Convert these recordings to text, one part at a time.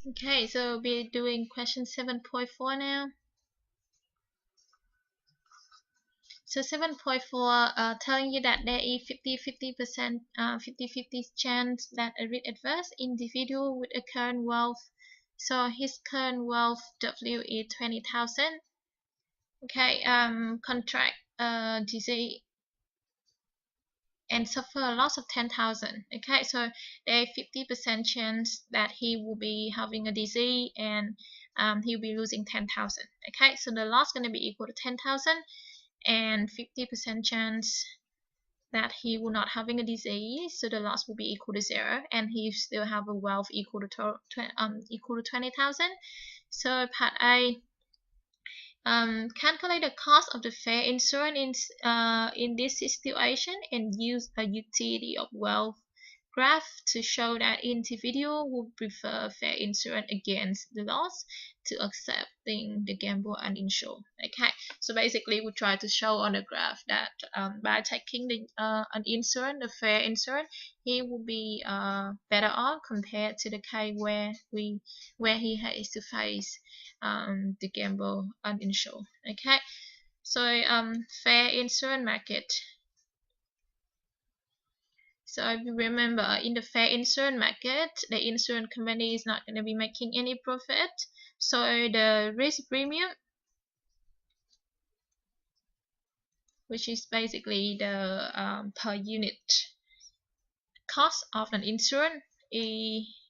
Okay, so we'll be doing question 7.4 now. So 7.4 telling you that there is 50% 50-50 chance that a rich adverse individual with a current wealth. So his current wealth W is 20,000. Okay, contract disease and suffer a loss of 10,000. Okay, so there is 50% chance that he will be having a disease and he'll be losing 10,000. Okay, so the loss going to be equal to 10,000 and 50% chance that he will not having a disease, so the loss will be equal to 0, and he still have a wealth equal to 20,000. So part A, calculate the cost of the fair insurance in this situation and use a utility of wealth graph to show that individual would prefer fair insurance against the loss to accepting the gamble uninsured. Okay, so basically we try to show on the graph that by taking the an insurance, the fair insurance, he will be better off compared to the case where he has to face the gamble uninsured. Okay, so fair insurance market. So if you remember, in the fair insurance market, the insurance company is not going to be making any profit. So the risk premium, which is basically the per unit cost of an insurance,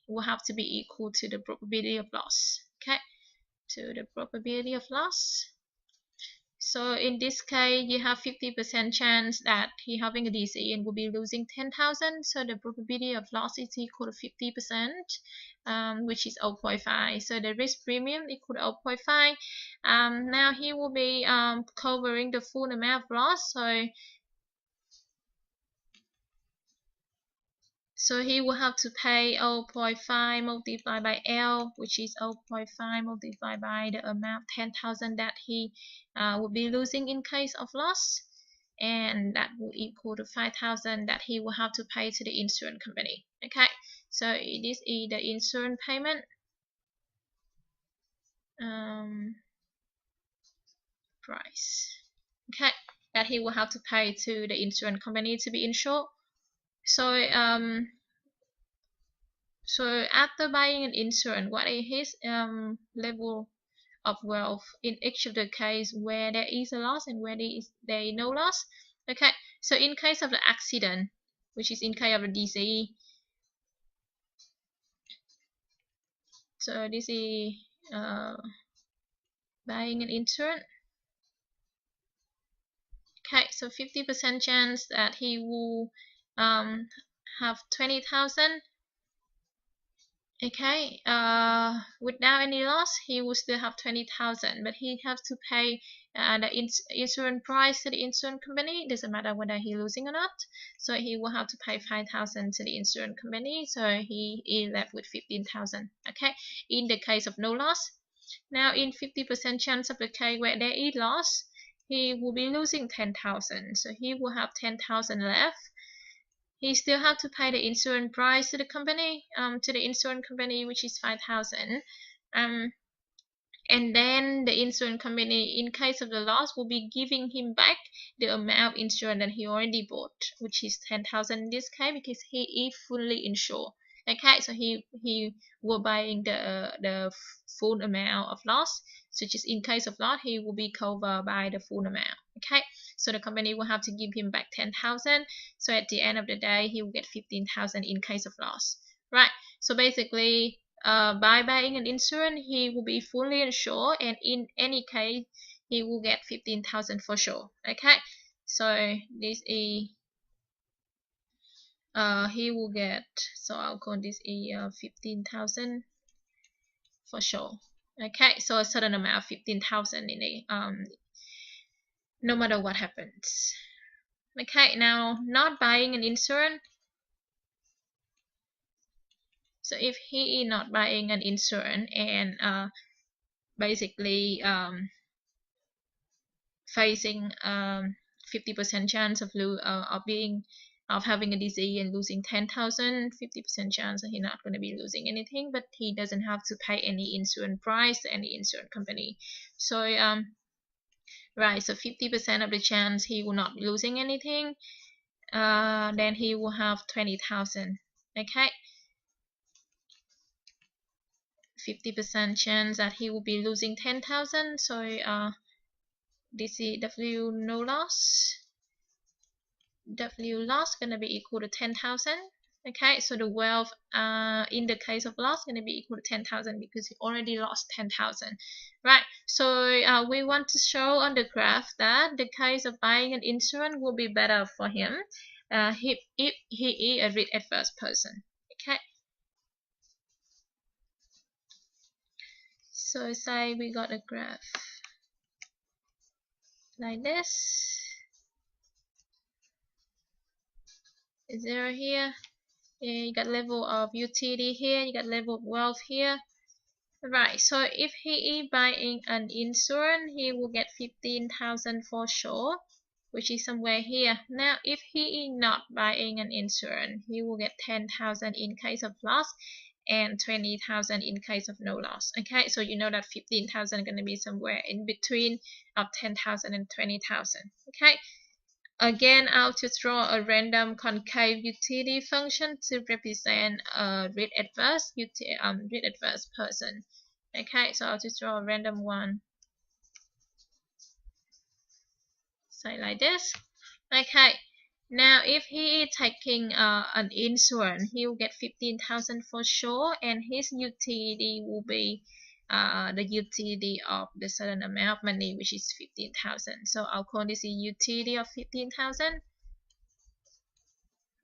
will have to be equal to the probability of loss. Okay, to the probability of loss. So in this case, you have 50% chance that he having a disease and will be losing 10,000. So the probability of loss is equal to 50%, which is 0.5. So the risk premium equal to 0.5. Now he will be covering the full amount of loss. So he will have to pay 0.5 multiplied by L, which is 0.5 multiplied by the amount 10,000 that he will be losing in case of loss, and that will equal to 5,000 that he will have to pay to the insurance company. Okay, so this is the insurance payment. Price. Okay, that he will have to pay to the insurance company to be insured. So after buying an insurance, what is his level of wealth in each of the case where there is a loss and where there is no loss? Okay, so in case of the accident, which is in case of the disease, so this is buying an insurance. Okay, so 50% chance that he will have 20,000. Okay, without any loss, he will still have 20,000, but he has to pay the insurance price to the insurance company. It doesn't matter whether he's losing or not. So he will have to pay 5,000 to the insurance company. So he is left with 15,000. Okay, in the case of no loss. Now, in 50% chance of the case where there is loss, he will be losing 10,000. So he will have 10,000 left. He still have to pay the insurance price to the company, which is 5,000. And then the insurance company, in case of the loss, will be giving him back the amount of insurance that he already bought, which is 10,000 in this case because he is fully insured. Okay, so he will buying the full amount of loss, such as in case of loss, he will be covered by the full amount. Okay, so the company will have to give him back 10,000. So at the end of the day, he will get 15,000 in case of loss. Right. So basically, by buying an insurance, he will be fully insured, and in any case, he will get 15,000 for sure. Okay. So this is he will get. So I'll call this a 15,000 for sure. Okay. So a certain amount of 15,000 in a no matter what happens. Okay, now not buying an insurance. So if he is not buying an insurance and basically facing 50% chance of being of having a disease and losing 10,000, 50% chance that he's not going to be losing anything, but he doesn't have to pay any insurance price to any insurance company. So right, so 50% of the chance he will not be losing anything. Then he will have 20,000. Okay, 50% chance that he will be losing 10,000. So DCW no loss. W loss gonna be equal to 10,000. Okay, so the wealth in the case of loss gonna be equal to 10,000 because he already lost 10,000, right? So we want to show on the graph that the case of buying an insurance will be better for him if he is a risk adverse person. Okay, so say we got a graph like this, 0 here. You got level of utility here, you got level of wealth here. Right, so if he is buying an insurance, he will get 15,000 for sure, which is somewhere here. Now, if he is not buying an insurance, he will get 10,000 in case of loss and 20,000 in case of no loss. Okay, so you know that 15,000 is going to be somewhere in between of 10,000 and 20,000. Okay. Again, I'll just draw a random concave utility function to represent a risk adverse person. Okay, so I'll just draw a random one. Say like this. Okay, now if he is taking an insurance, he will get 15,000 for sure, and his utility will be the utility of the certain amount of money, which is 15,000. So I'll call this a utility of 15,000.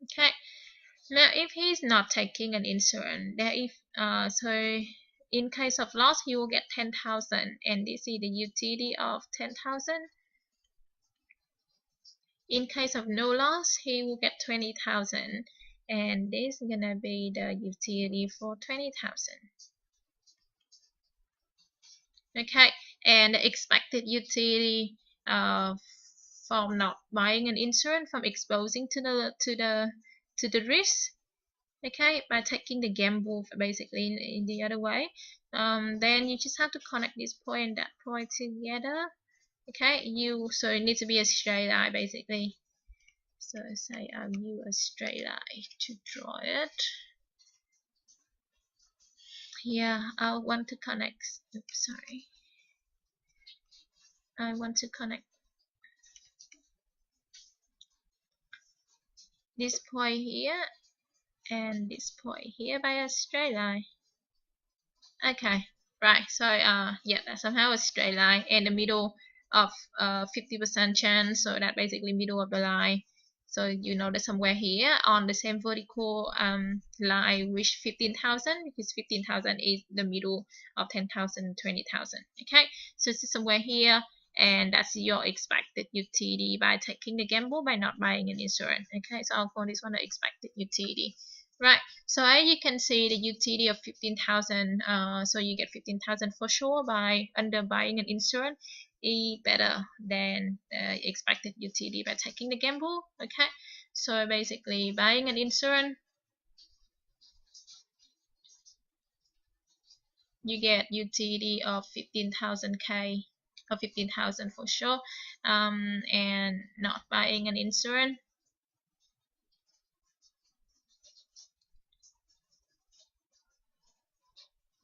Okay. Now, if he's not taking an insurance, so in case of loss, he will get 10,000, and this is the utility of 10,000. In case of no loss, he will get 20,000, and this is gonna be the utility for 20,000. Okay, and the expected utility from not buying an insurance, from exposing to the risk. Okay, by taking the gamble basically in the other way, then you just have to connect this point and that point together. Okay, so it needs to be a straight line basically. So say I'll use a straight line to draw it. Yeah, I want to connect. Oops, sorry. I want to connect this point here and this point here by a straight line. Okay, right, so yeah, that's somehow a straight line, and the middle of 50% chance, so that basically middle of the line. So you know that somewhere here on the same vertical line reach 15,000, because 15,000 is the middle of 10,000, 20,000. Okay, so it's somewhere here, and that's your expected utility by taking the gamble by not buying an insurance. Okay, so I'll call this one the expected utility. Right, so as you can see, the utility of 15,000, so you get 15,000 for sure by under buying an insurance is better than the expected utility by taking the gamble. Okay, so basically buying an insurance, you get utility of 15,000K or 15,000 for sure, and not buying an insurance,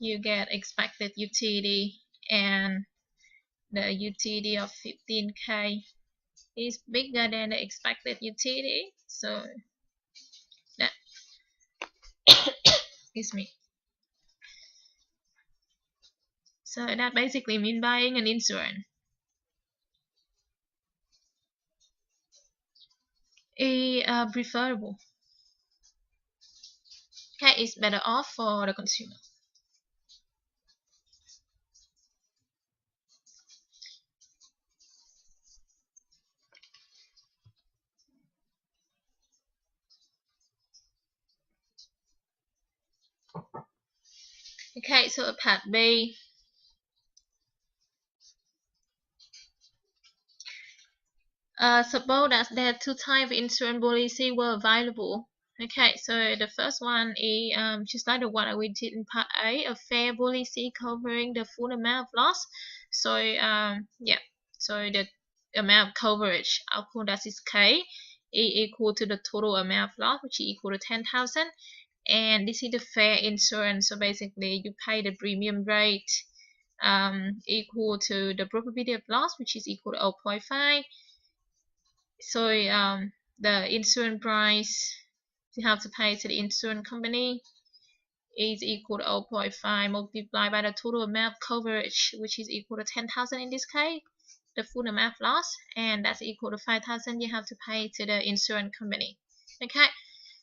you get expected utility, and the utility of 15K is bigger than the expected utility. So that excuse me. So that basically means buying an insurance is preferable. Okay, it's better off for the consumer. Okay, so part B. Suppose that there are two types of insurance policy were available. Okay, so the first one is just like the one that we did in part A, a fair policy covering the full amount of loss. So yeah, so the amount of coverage, I'll call that is K, equal to the total amount of loss, which is equal to 10,000. And this is the fair insurance. So basically, you pay the premium rate equal to the probability of loss, which is equal to 0.5. So the insurance price you have to pay to the insurance company is equal to 0.5 multiplied by the total amount of coverage, which is equal to 10,000 in this case, the full amount of loss, and that's equal to 5,000 you have to pay to the insurance company. Okay,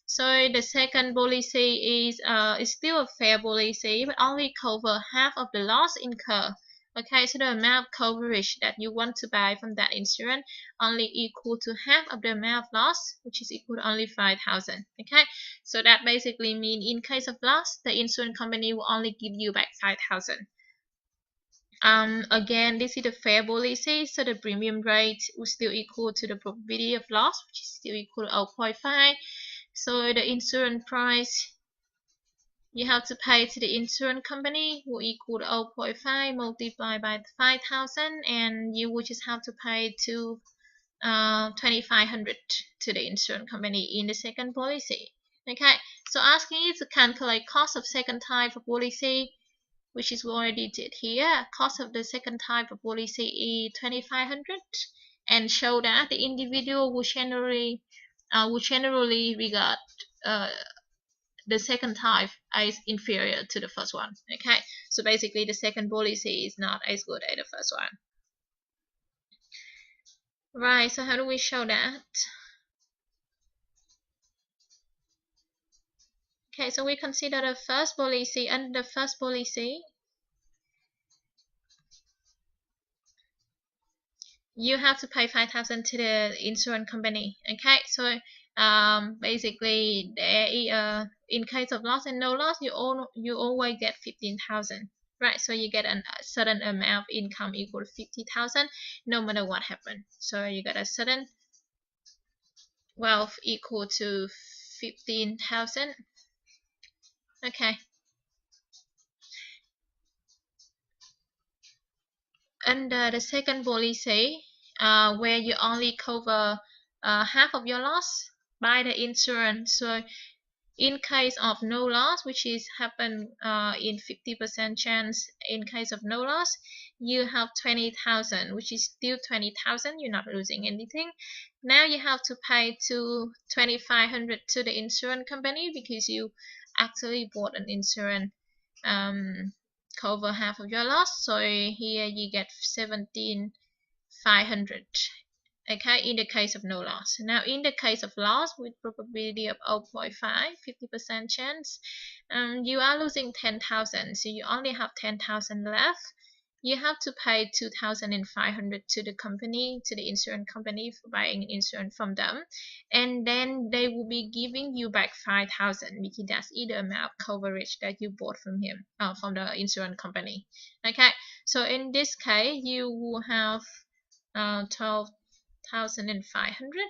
so the second policy is still a fair policy, but only cover half of the loss incurred. Okay, so the amount of coverage that you want to buy from that insurance only equal to half of the amount of loss, which is equal to only 5,000. Okay, so that basically means in case of loss, the insurance company will only give you back 5,000. Again, this is the fair policy, so the premium rate will still equal to the probability of loss, which is still equal to 0.5. So the insurance price you have to pay to the insurance company will equal to 0.5 multiplied by 5,000, and you will just have to pay to 2,500 to the insurance company in the second policy. Okay, so asking you to calculate cost of second type of policy, which is what I already did here. Cost of the second type of policy is 2,500, and show that the individual will generally regard the second type as inferior to the first one. Okay, so basically the second policy is not as good as the first one. Right, so how do we show that? Okay, so we consider the first policy. Under the first policy, you have to pay 5,000 to the insurance company. Okay, so basically there in case of loss and no loss, you always get 15,000. Right, so you get a certain amount of income equal to 50,000 no matter what happened. So you get a certain wealth equal to 15,000. Okay, under the second policy, where you only cover half of your loss by the insurance. So in case of no loss, which is happen in 50% chance, in case of no loss, you have 20,000, which is still 20,000. You're not losing anything. Now you have to pay to 2,500 to the insurance company because you actually bought an insurance cover half of your loss. So here you get 17,500. Okay, in the case of no loss. Now in the case of loss with probability of 0.5, 50% chance, you are losing 10,000, so you only have 10,000 left. You have to pay 2,500 to the company, to the insurance company, for buying insurance from them, and then they will be giving you back 5,000 because that's the amount of coverage that you bought from him, from the insurance company. Okay, so in this case you will have 12,500.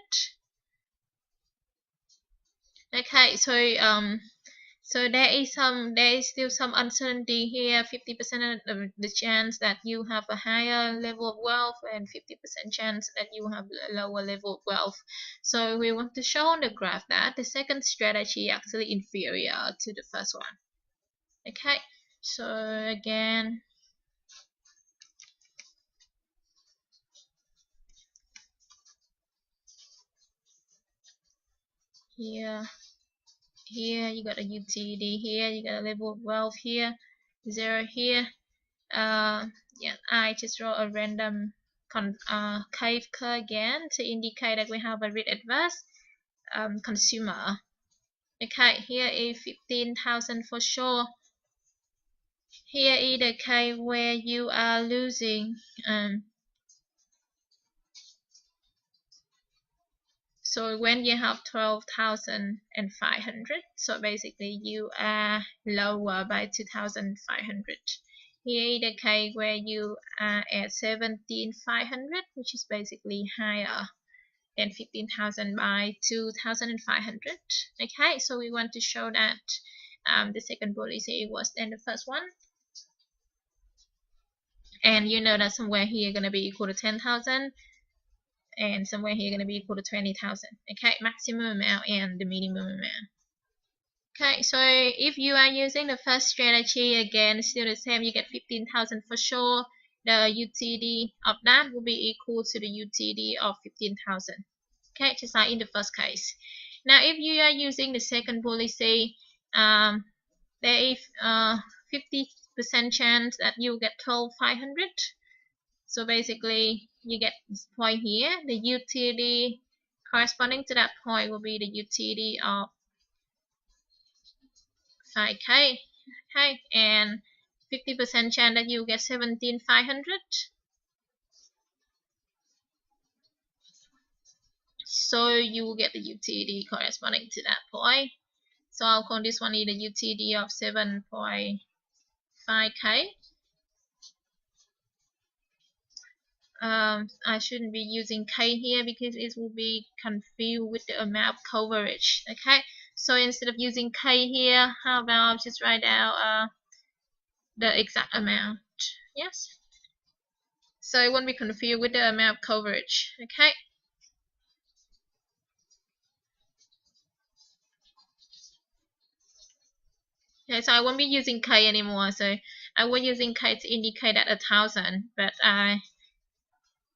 Okay, so there is still some uncertainty here. 50% of the chance that you have a higher level of wealth, and 50% chance that you have a lower level of wealth. So we want to show on the graph that the second strategy is actually inferior to the first one. Okay, so again, here you got a utility, here you got a level of wealth, here 0 here. Yeah, I just draw a random curve again to indicate that we have a risk adverse consumer. Okay, here is 15,000 for sure. Here is the case where you are losing so when you have 12,500, so basically you are lower by 2,500. Here is the case where you are at 17,500, which is basically higher. and 15,000 by 2,500. Okay, so we want to show that the second policy was then the first one, and you know that somewhere here going to be equal to 10,000 and somewhere here going to be equal to 20,000. Okay, maximum amount and the minimum amount. Okay, so if you are using the first strategy, again, still the same, you get 15,000 for sure. The UTD of that will be equal to the UTD of 15,000. Okay, just like in the first case. Now, if you are using the second policy, there is 50% chance that you get 12,500. So basically, you get this point here. The UTD corresponding to that point will be the UTD of 5K. Okay, and 50% chance that you get 17,500. So you will get the UTD corresponding to that point. So I'll call this one the UTD of 7.5K. I shouldn't be using K here because it will be confused with the amount of coverage. Okay, so instead of using K here, how about just write out the exact amount? Yes, so it won't be confused with the amount of coverage. Okay. Okay, so I won't be using K anymore. So I was using K to indicate that 1,000, but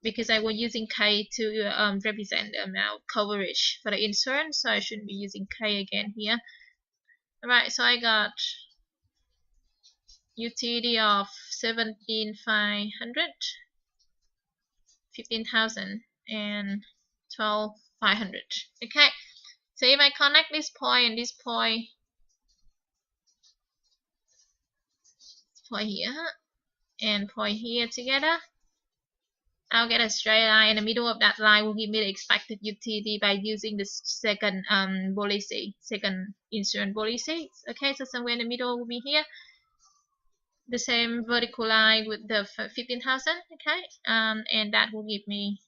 because I was using K to represent the amount coverage for the insurance, so I shouldn't be using K again here. Alright, so I got UTD of 17,500, 15,000, and 12,500. Okay, so if I connect this point and this point here and point here together, I'll get a straight line, and the middle of that line will give me the expected UTD by using the second policy, second insurance policy. Okay, so somewhere in the middle will be here, the same vertical line with the 15,000. Okay, and that will give me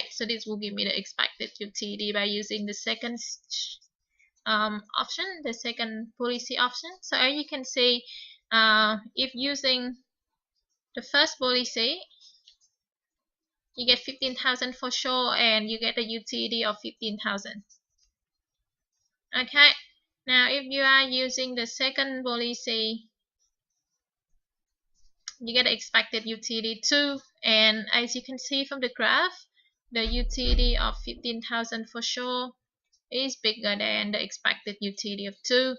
so this will give me the expected UTD by using the second option, the second policy option. So as you can see, if using the first policy, you get 15,000 for sure, and you get a UTD of 15,000. Okay, now if you are using the second policy, you get the expected UTD 2, and as you can see from the graph, the UTD of 15,000 for sure is bigger than the expected UTD of 2.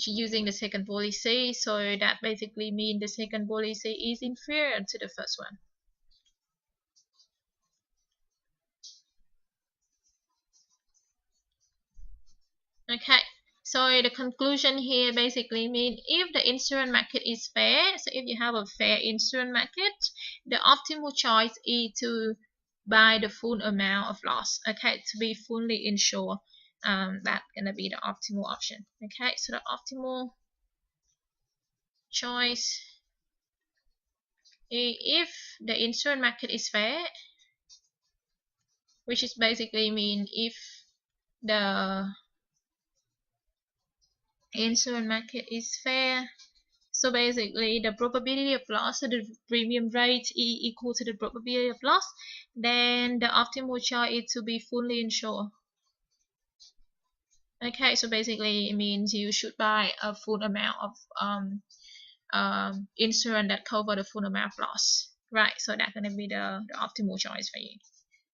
Using the second policy, so that basically means the second policy is inferior to the first one. Okay, so the conclusion here basically means if the insurance market is fair, so if you have a fair insurance market, the optimal choice is to buy the full amount of loss. Okay, to be fully insured. That's gonna be the optimal option. Okay, so the optimal choice is if the insurance market is fair, which is basically mean if the insurance market is fair, so basically the probability of loss, so the premium rate is equal to the probability of loss, then the optimal choice is to be fully insured. Okay, so basically it means you should buy a full amount of insurance that cover the full amount of loss. Right, so that's gonna be the optimal choice for you.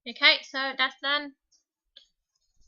Okay, so that's done.